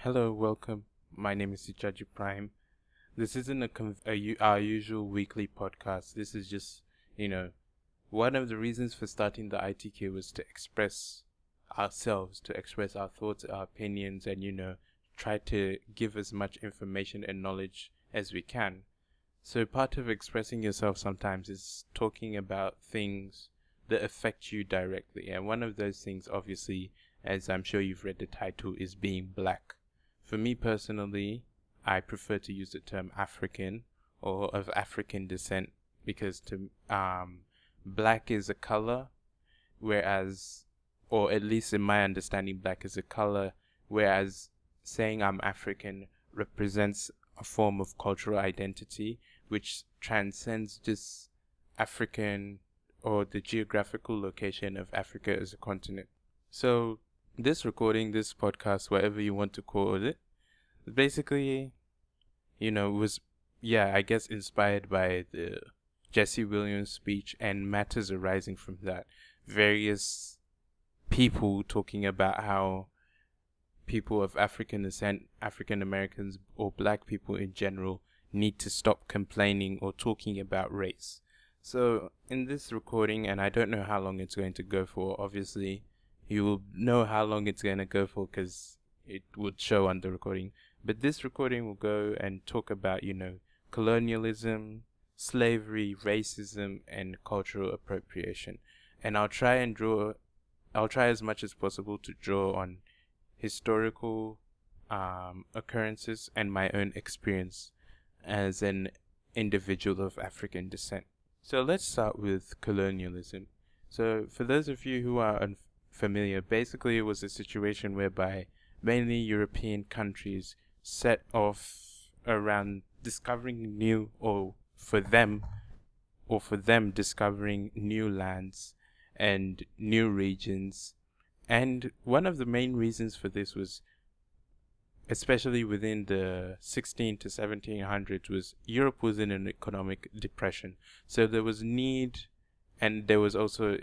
Hello, welcome. My name is Ichaji Prime. This isn't our usual weekly podcast. This is just, one of the reasons for starting the ITK was to express ourselves, to express our thoughts, our opinions, and, try to give as much information and knowledge as we can. So part of expressing yourself sometimes is talking about things that affect you directly. And one of those things, obviously, as I'm sure you've read the title, is being black. For me personally, I prefer to use the term African or of African descent because black is a color, whereas, or at least in my understanding, black is a color, whereas saying I'm African represents a form of cultural identity which transcends just African or the geographical location of Africa as a continent. So this podcast, whatever you want to call it, basically, was, I guess, inspired by the Jesse Williams speech and matters arising from that. Various people talking about how people of African descent, African Americans, or black people in general need to stop complaining or talking about race. So in this recording, and I don't know how long it's going to go for, obviously, you will know how long it's going to go for because it would show on the recording. But this recording will go and talk about, colonialism, slavery, racism, and cultural appropriation. And I'll try as much as possible to draw on historical occurrences and my own experience as an individual of African descent. So let's start with colonialism. So for those of you who are unfamiliar, basically it was a situation whereby mainly European countries set off around discovering new, or for them discovering new lands and new regions. And one of the main reasons for this was, especially within the 16 to 1700s, was Europe was in an economic depression. So there was need, and there was also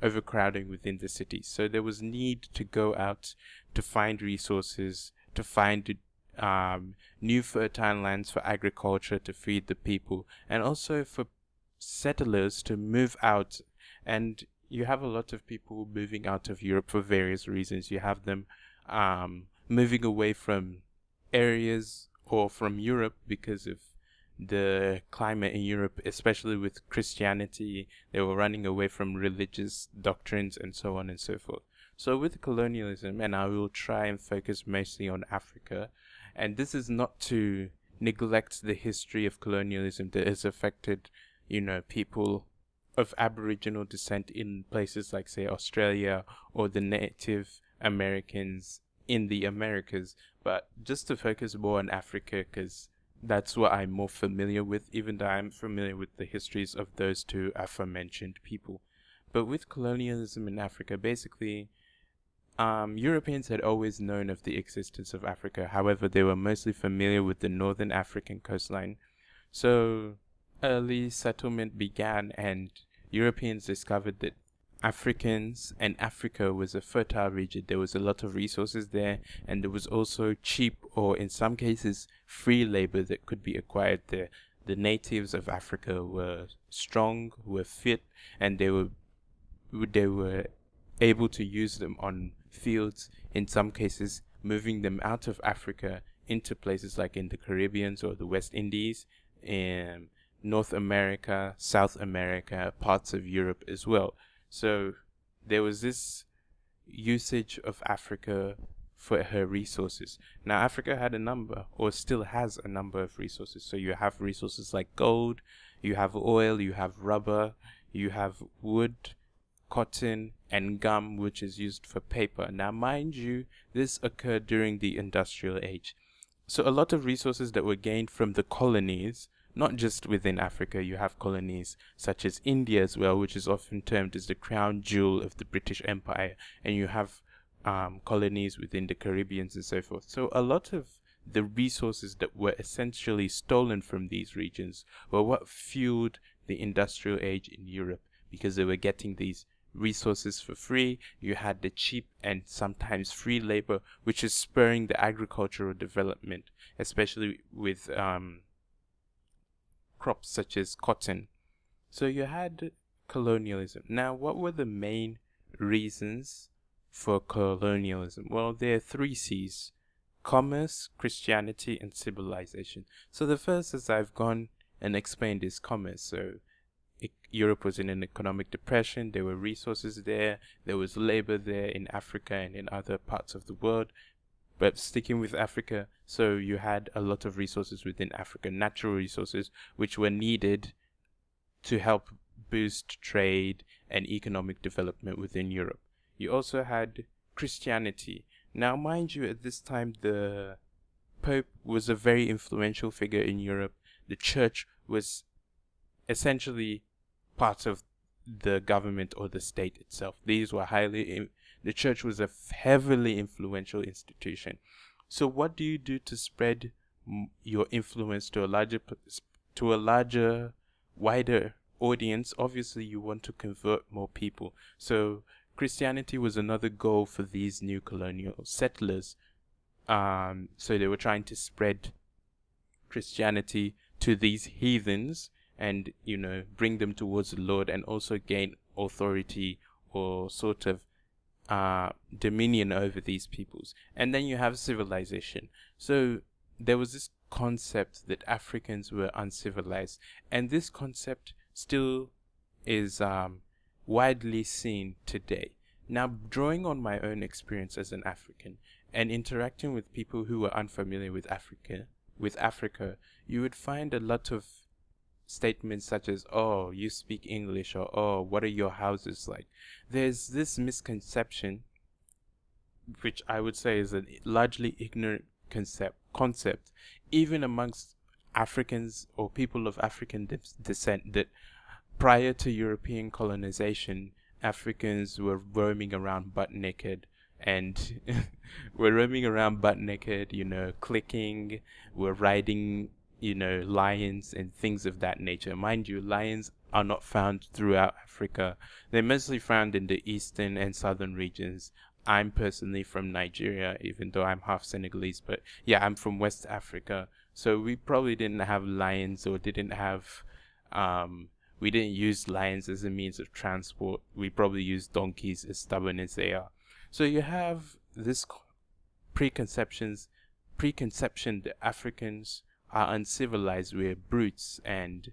overcrowding within the cities. So there was need to go out to find resources, to find new fertile lands for agriculture to feed the people, and also for settlers to move out. And you have a lot of people moving out of Europe for various reasons. You have them moving away from areas or from Europe because of the climate in Europe, especially with Christianity. They were running away from religious doctrines and so on and so forth. So with colonialism, and I will try and focus mostly on Africa, and this is not to neglect the history of colonialism that has affected, people of Aboriginal descent in places like, say, Australia, or the Native Americans in the Americas, but just to focus more on Africa because that's what I'm more familiar with, even though I'm familiar with the histories of those two aforementioned people. But with colonialism in Africa, basically, Europeans had always known of the existence of Africa. However, they were mostly familiar with the northern African coastline. So early settlement began, and Europeans discovered that Africans and Africa was a fertile region. There was a lot of resources there, and there was also cheap, or in some cases free labor that could be acquired there. The natives of Africa were strong, were fit, and they were able to use them on fields, in some cases moving them out of Africa into places like in the Caribbean or the West Indies, in North America, South America, parts of Europe as well. So there was this usage of Africa for her resources. Now Africa had a number, or still has a number of resources. So you have resources like gold, you have oil, you have rubber, you have wood, cotton, and gum, which is used for paper. Now mind you, this occurred during the industrial age. So a lot of resources that were gained from the colonies, not just within Africa. You have colonies such as India as well, which is often termed as the crown jewel of the British Empire, and you have colonies within the Caribbean and so forth. So a lot of the resources that were essentially stolen from these regions were what fueled the industrial age in Europe, because they were getting these resources for free. You had the cheap and sometimes free labor, which is spurring the agricultural development, especially with crops such as cotton. So you had colonialism. Now, what were the main reasons for colonialism? Well, there are 3 C's: commerce, Christianity, and civilization. So the first, as I've gone and explained, is commerce. So Europe was in an economic depression. There were resources there. There was labor there in Africa and in other parts of the world. But sticking with Africa, so you had a lot of resources within Africa, natural resources, which were needed to help boost trade and economic development within Europe. You also had Christianity. Now, mind you, at this time, the Pope was a very influential figure in Europe. The church was essentially part of the government or the state itself. These were the church was a heavily influential institution. So what do you do to spread your influence to a larger, wider audience? Obviously, you want to convert more people. So Christianity was another goal for these new colonial settlers. So they were trying to spread Christianity to these heathens and, bring them towards the Lord, and also gain authority or sort of dominion over these peoples. And then you have civilization. So there was this concept that Africans were uncivilized, and this concept still is widely seen today. Now, drawing on my own experience as an African and interacting with people who were unfamiliar with Africa, you would find a lot of statements such as, "Oh, you speak English," or "Oh, what are your houses like?" There's this misconception, which I would say is a largely ignorant concept, even amongst Africans or people of African descent, that prior to European colonization, Africans were roaming around butt naked, and clicking, were riding, lions and things of that nature. Mind you, lions are not found throughout Africa. They're mostly found in the eastern and southern regions. I'm personally from Nigeria, even though I'm half Senegalese, but yeah, I'm from West Africa. So we probably didn't have lions, or we didn't use lions as a means of transport. We probably used donkeys, as stubborn as they are. So you have this preconception that Africans are uncivilized, we're brutes, and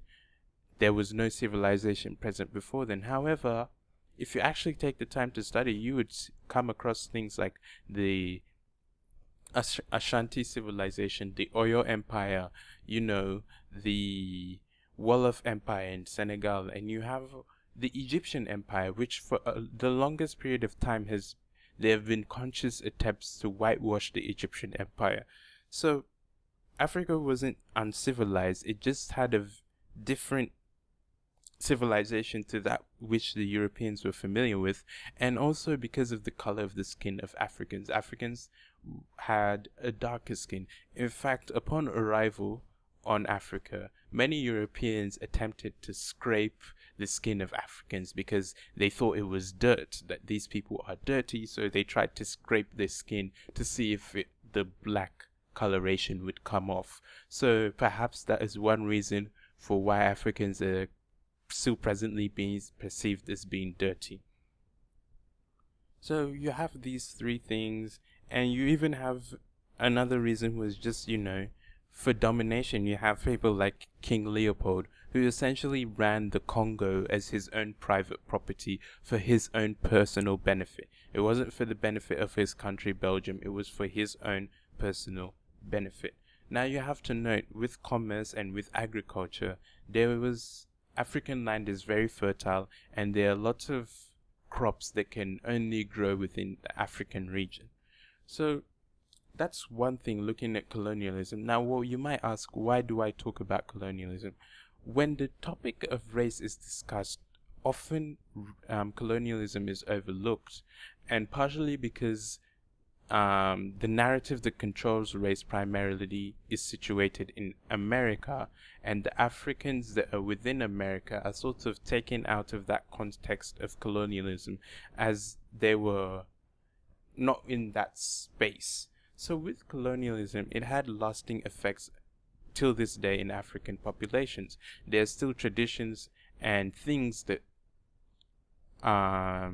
there was no civilization present before then. However, if you actually take the time to study, you would come across things like the Ashanti civilization, the Oyo Empire, the Wolof Empire in Senegal, and you have the Egyptian Empire, which for the longest period of time there have been conscious attempts to whitewash the Egyptian Empire. So Africa wasn't uncivilized, it just had a different civilization to that which the Europeans were familiar with, and also because of the color of the skin of Africans. Africans had a darker skin. In fact, upon arrival on Africa, many Europeans attempted to scrape the skin of Africans because they thought it was dirt, that these people are dirty, so they tried to scrape their skin to see if the black coloration would come off. So perhaps that is one reason for why Africans are still presently being perceived as being dirty. So you have these 3 things, and you even have another reason was just, for domination. You have people like King Leopold, who essentially ran the Congo as his own private property for his own personal benefit. It wasn't for the benefit of his country, Belgium, it was for his own personal benefit. Now you have to note, with commerce and with agriculture, African land is very fertile, and there are lots of crops that can only grow within the African region. So that's one thing looking at colonialism. Now, you might ask, why do I talk about colonialism? When the topic of race is discussed, often colonialism is overlooked, and partially because the narrative that controls race primarily is situated in America, and the Africans that are within America are sort of taken out of that context of colonialism, as they were not in that space. So with colonialism, it had lasting effects till this day in African populations. There are still traditions and things that are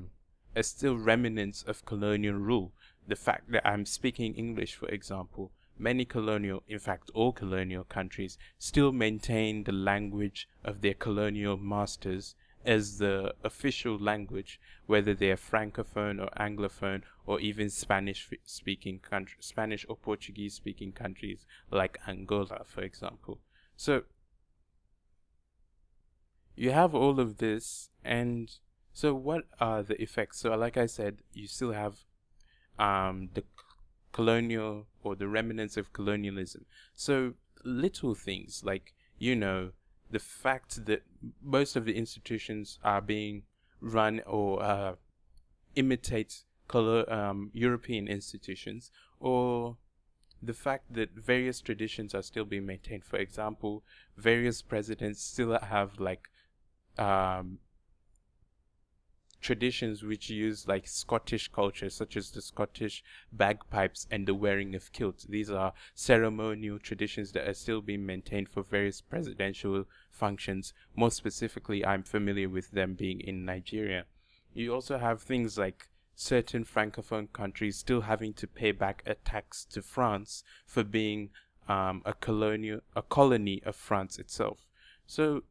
still remnants of colonial rule. The fact that I'm speaking English, for example, many colonial, in fact all colonial countries, still maintain the language of their colonial masters as the official language, whether they are francophone or anglophone or even Spanish-speaking countries, Spanish or Portuguese-speaking countries like Angola, for example. So you have all of this, and so what are the effects? So like I said, you still have the colonial or the remnants of colonialism. So little things like, the fact that most of the institutions are being run or imitate European institutions, or the fact that various traditions are still being maintained. For example, various presidents still have like traditions which use like Scottish culture, such as the Scottish bagpipes and the wearing of kilts. These are ceremonial traditions that are still being maintained for various presidential functions. More specifically, I'm familiar with them being in Nigeria. You also have things like certain francophone countries still having to pay back a tax to France for being a colony of France itself. So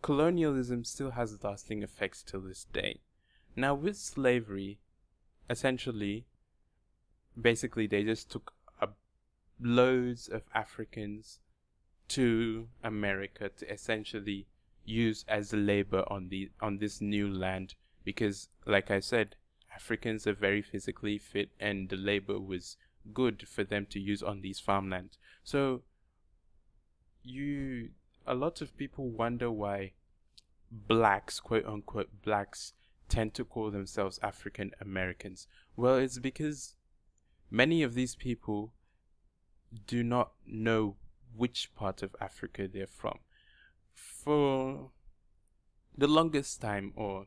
colonialism still has lasting effects till this day. Now with slavery, essentially, basically they just took loads of Africans to America to essentially use as labor on this new land, because like I said, Africans are very physically fit and the labor was good for them to use on these farmlands. So a lot of people wonder why blacks, quote unquote blacks, tend to call themselves African Americans. Well, it's because many of these people do not know which part of Africa they're from. For the longest time, or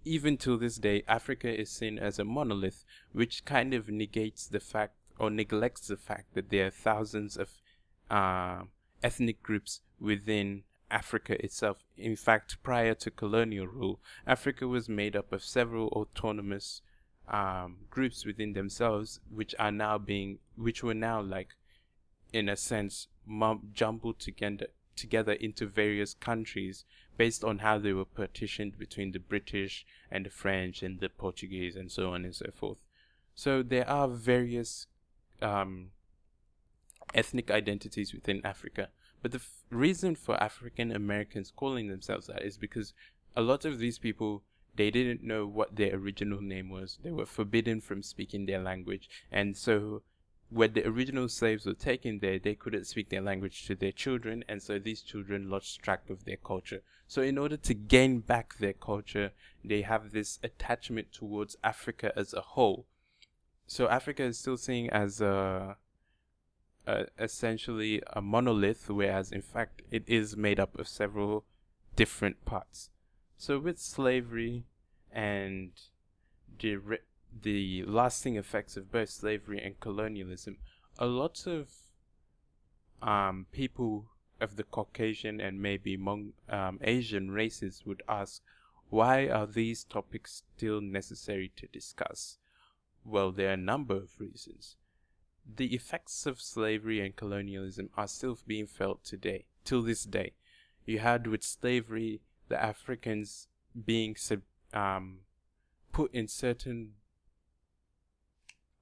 even till this day, Africa is seen as a monolith, which kind of negates the fact or neglects the fact that there are thousands of ethnic groups within Africa itself. In fact, prior to colonial rule, Africa was made up of several autonomous groups within themselves, which were now like, in a sense, jumbled together into various countries based on how they were partitioned between the British and the French and the Portuguese and so on and so forth. So there are various ethnic identities within Africa. But the reason for African Americans calling themselves that is because a lot of these people, they didn't know what their original name was. They were forbidden from speaking their language. And so when the original slaves were taken there, they couldn't speak their language to their children. And so these children lost track of their culture. So in order to gain back their culture, they have this attachment towards Africa as a whole. So Africa is still seen as essentially a monolith, whereas in fact it is made up of several different parts. So with slavery and the lasting effects of both slavery and colonialism, a lot of people of the Caucasian and maybe Asian races would ask, why are these topics still necessary to discuss? Well, there are a number of reasons. The effects of slavery and colonialism are still being felt today, till this day. You had with slavery the Africans being put in certain,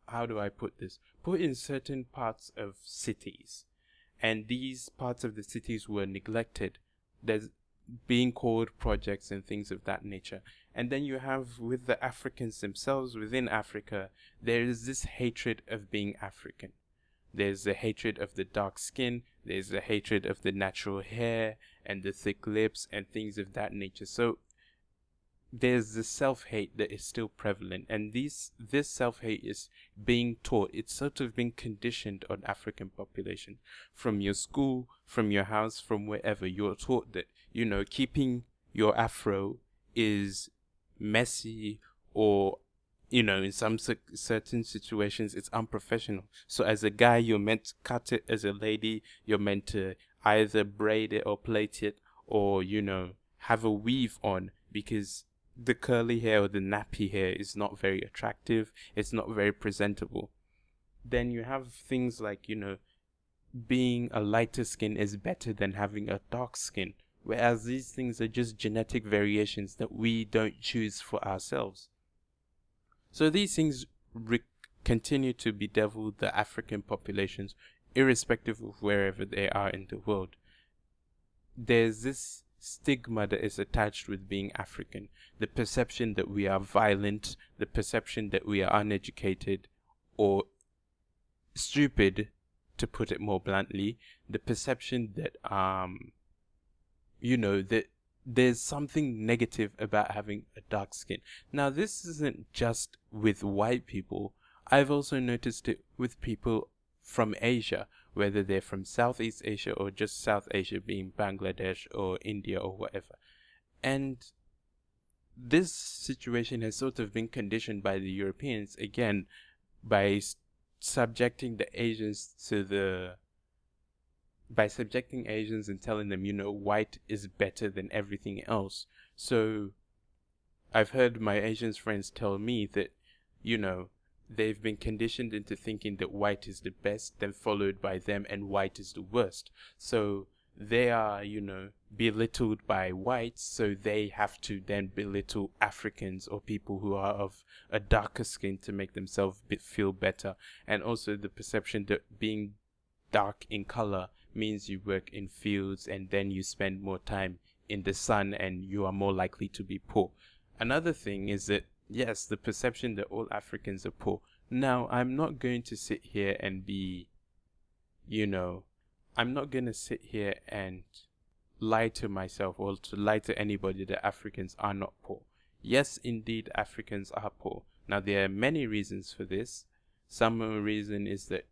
how do I put this? Put in certain parts of cities, and these parts of the cities were neglected. There's being called projects and things of that nature. And then you have with the Africans themselves within Africa, there is this hatred of being African. There's the hatred of the dark skin, there's the hatred of the natural hair and the thick lips and things of that nature. So there's this self-hate that is still prevalent, and this self-hate is being taught. It's sort of being conditioned on African population from your school, from your house, from wherever. You're taught that, keeping your afro is messy, or in some certain situations it's unprofessional. So as a guy, you're meant to cut it. As a lady, you're meant to either braid it or plait it, or have a weave on, because the curly hair or the nappy hair is not very attractive, it's not very presentable. Then you have things like, being a lighter skin is better than having a dark skin, whereas these things are just genetic variations that we don't choose for ourselves. So these things continue to bedevil the African populations, irrespective of wherever they are in the world. There's this stigma that is attached with being African, the perception that we are violent, the perception that we are uneducated or stupid, to put it more bluntly, the perception that that there's something negative about having a dark skin. Now, this isn't just with white people. I've also noticed it with people from Asia, whether they're from Southeast Asia or just South Asia, being Bangladesh or India or whatever. And this situation has sort of been conditioned by the Europeans, again, by subjecting Asians and telling them, white is better than everything else. So I've heard my Asian friends tell me that, they've been conditioned into thinking that white is the best, then followed by them, and white is the worst. So they are, belittled by whites, so they have to then belittle Africans or people who are of a darker skin to make themselves feel better. And also the perception that being dark in color means you work in fields and then you spend more time in the sun and you are more likely to be poor. Another thing is that, yes, the perception that all Africans are poor. Now, I'm not going to sit here and be, I'm not going to sit here and lie to myself or to lie to anybody that Africans are not poor. Yes, indeed, Africans are poor. Now, there are many reasons for this. Some reason is that,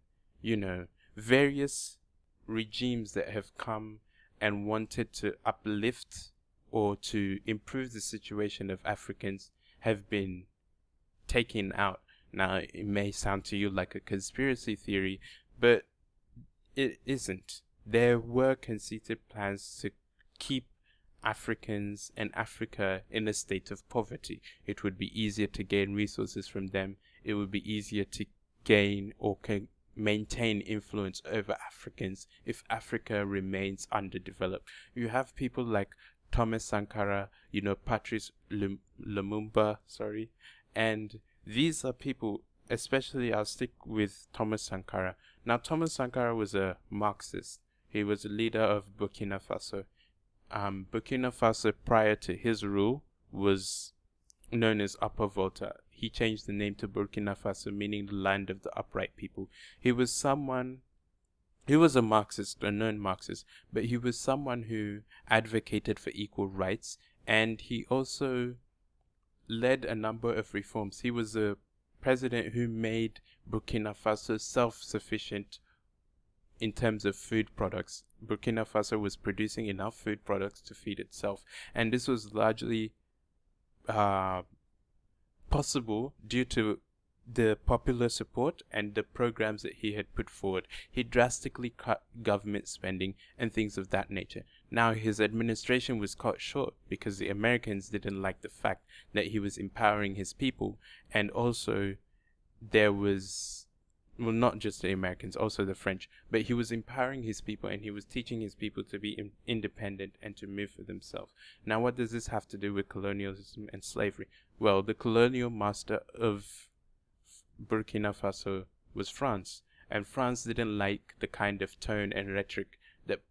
various regimes that have come and wanted to uplift or to improve the situation of Africans have been taken out. Now, it may sound to you like a conspiracy theory, but it isn't. There were conceited plans to keep Africans and Africa in a state of poverty. It would be easier to gain resources from them. It would be easier to gain or maintain influence over Africans if Africa remains underdeveloped. You have people like Thomas Sankara, Patrice Lumumba, and these are people, especially I'll stick with Thomas Sankara. Now, Thomas Sankara was a Marxist. He was a leader of Burkina Faso. Burkina Faso, prior to his rule, was known as Upper Volta. He changed the name to Burkina Faso, meaning the land of the upright people. He was a Marxist, a known Marxist, but he was someone who advocated for equal rights, and he also led a number of reforms. He was a president who made Burkina Faso self-sufficient in terms of food products. Burkina Faso was producing enough food products to feed itself, and this was largely possible due to the popular support and the programs that he had put forward. He drastically cut government spending and things of that nature. Now, his administration was cut short because the Americans didn't like the fact that he was empowering his people, and also there was, well, not just the Americans, also the French, but he was empowering his people and he was teaching his people to be independent and to move for themselves. Now, what does this have to do with colonialism and slavery? Well, the colonial master of Burkina Faso was France, and France didn't like the kind of tone and rhetoric that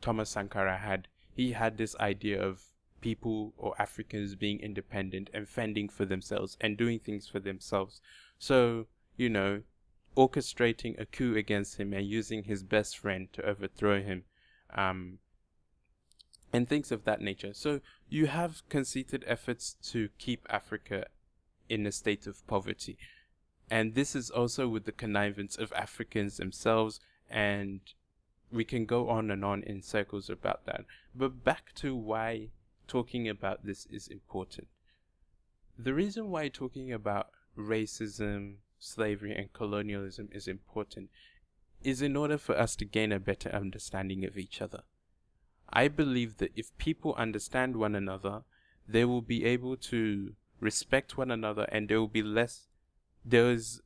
Thomas Sankara had. He had this idea of people or Africans being independent and fending for themselves and doing things for themselves. So, orchestrating a coup against him and using his best friend to overthrow him and things of that nature. So you have conceited efforts to keep Africa in a state of poverty. And this is also with the connivance of Africans themselves, and we can go on and on in circles about that. But back to why talking about this is important. The reason why talking about racism, slavery, and colonialism is important is in order for us to gain a better understanding of each other. I believe that if people understand one another, they will be able to respect one another, and there is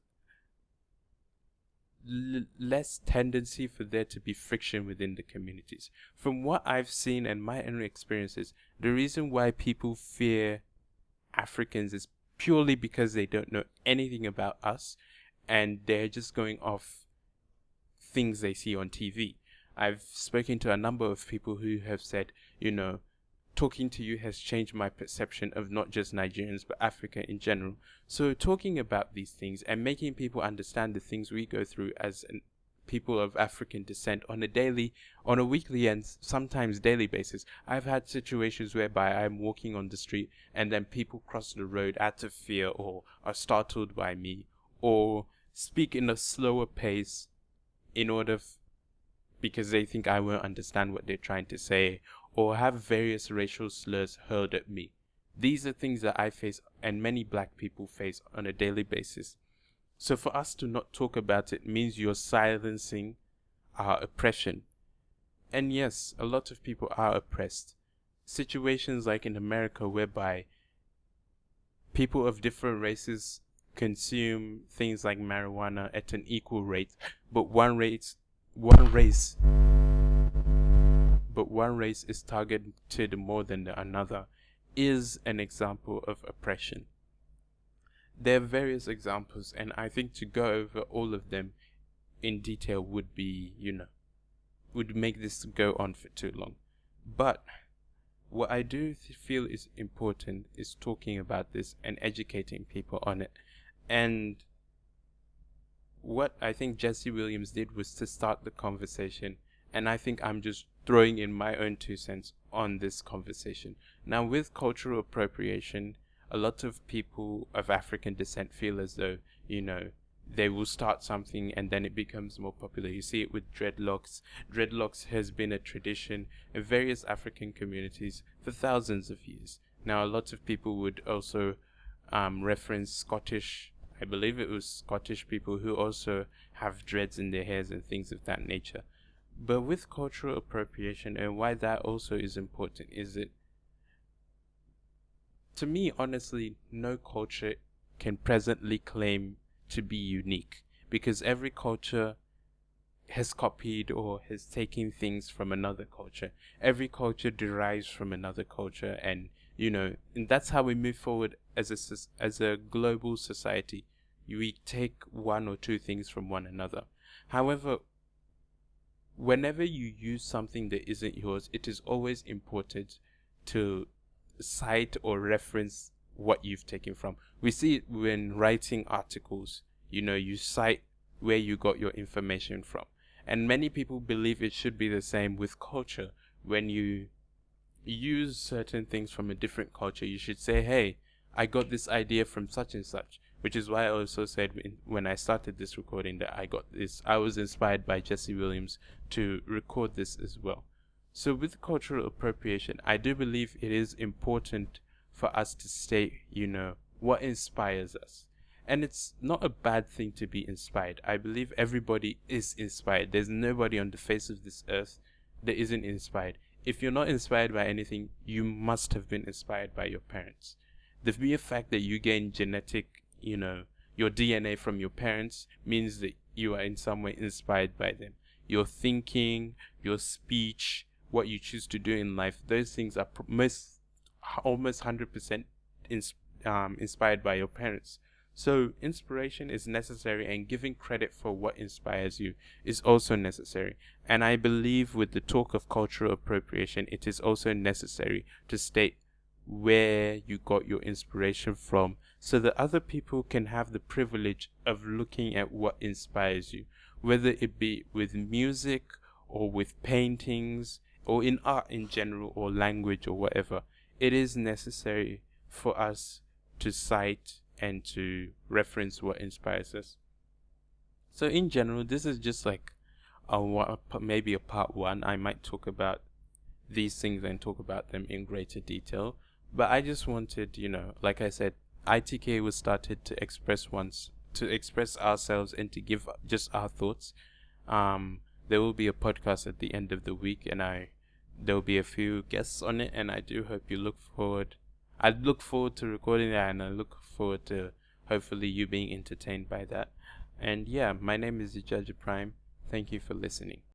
less tendency for there to be friction within the communities. From what I've seen and my own experiences, the reason why people fear Africans is purely because they don't know anything about us, and they're just going off things they see on TV. I've spoken to a number of people who have said, talking to you has changed my perception of not just Nigerians, but Africa in general. So talking about these things and making people understand the things we go through as people of African descent on a weekly and sometimes daily basis. I've had situations whereby I'm walking on the street and then people cross the road out of fear or are startled by me or speak in a slower pace because they think I won't understand what they're trying to say, or have various racial slurs hurled at me. These are things that I face and many black people face on a daily basis. So for us to not talk about it means you're silencing our oppression. And yes, a lot of people are oppressed. Situations like in America whereby people of different races consume things like marijuana at an equal rate, but one race is targeted more than another, is an example of oppression. There are various examples, and I think to go over all of them in detail would make this go on for too long. But what I do feel is important is talking about this and educating people on it. And what I think Jesse Williams did was to start the conversation, and I think I'm just throwing in my own 2 cents on this conversation. Now, with cultural appropriation, a lot of people of African descent feel as though, they will start something and then it becomes more popular. You see it with dreadlocks. Dreadlocks has been a tradition in various African communities for thousands of years. Now, a lot of people would also reference Scottish, I believe it was Scottish people who also have dreads in their hairs and things of that nature. But with cultural appropriation, and why that also is important, is that, to me, honestly, no culture can presently claim to be unique, because every culture has copied or has taken things from another culture. Every culture derives from another culture, and and that's how we move forward as a global society. We take 1 or 2 things from one another. However, whenever you use something that isn't yours, it is always important to cite or reference what you've taken from. We see it when writing articles. You cite where you got your information from. And many people believe it should be the same with culture. When you use certain things from a different culture, you should say, hey, I got this idea from such and such. Which is why I also said when I started this recording that I was inspired by Jesse Williams to record this as well. So with cultural appropriation, I do believe it is important for us to state, what inspires us. And it's not a bad thing to be inspired. I believe everybody is inspired. There's nobody on the face of this earth that isn't inspired. If you're not inspired by anything, you must have been inspired by your parents. The mere fact that you gain genetic, your DNA from your parents means that you are in some way inspired by them. Your thinking, your speech, what you choose to do in life, those things are almost 100% inspired by your parents. So inspiration is necessary, and giving credit for what inspires you is also necessary. And I believe with the talk of cultural appropriation, it is also necessary to state where you got your inspiration from, so that other people can have the privilege of looking at what inspires you, whether it be with music or with paintings, or in art in general, or language, or whatever, it is necessary for us to cite and to reference what inspires us. So in general, this is just like maybe a part one. I might talk about these things and talk about them in greater detail. But I just wanted, like I said, ITK was started to express ourselves and to give just our thoughts. There will be a podcast at the end of the week, and there will be a few guests on it, and I do hope you look forward. I look forward to recording that, and I look forward to hopefully you being entertained by that. And yeah, my name is Ijaji Prime. Thank you for listening.